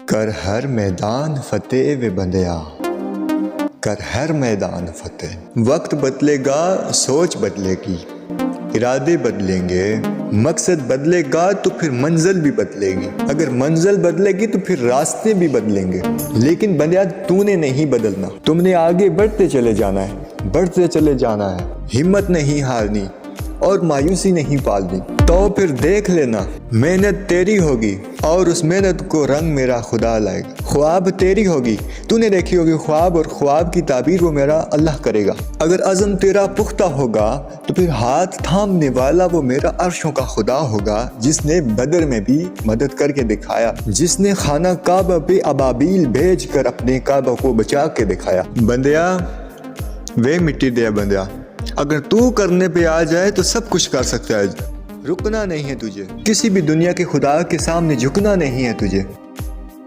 کر ہر میدان فتح و بندیا، کر ہر میدان فتح۔ وقت بدلے گا، سوچ بدلے گی، ارادے بدلیں گے، مقصد بدلے گا تو پھر منزل بھی بدلے گی، اگر منزل بدلے گی تو پھر راستے بھی بدلیں گے۔ لیکن بندیا تو نے نہیں بدلنا، تم نے آگے بڑھتے چلے جانا ہے، بڑھتے چلے جانا ہے، ہمت نہیں ہارنی اور مایوسی نہیں پالنی۔ تو پھر دیکھ لینا محنت تیری ہوگی اور اس محنت کو رنگ میرا خدا لائے گا۔ خواب تیری ہوگی، تو نے دیکھی ہوگی خواب، اور خواب کی تعبیر وہ میرا اللہ کرے گا۔ اگر عزم تیرا پختہ ہوگا تو پھر ہاتھ تھامنے والا وہ میرا عرشوں کا خدا ہوگا، جس نے بدر میں بھی مدد کر کے دکھایا، جس نے خانہ کعبہ پہ ابابیل بھیج کر اپنے کعبہ کو بچا کے دکھایا۔ بندیا وے مٹی دیا بندیا، اگر تو کرنے پہ آ جائے تو سب کچھ کر سکتا ہے، رکنا نہیں ہے تجھے، کسی بھی دنیا کے خدا کے سامنے جھکنا نہیں ہے تجھے۔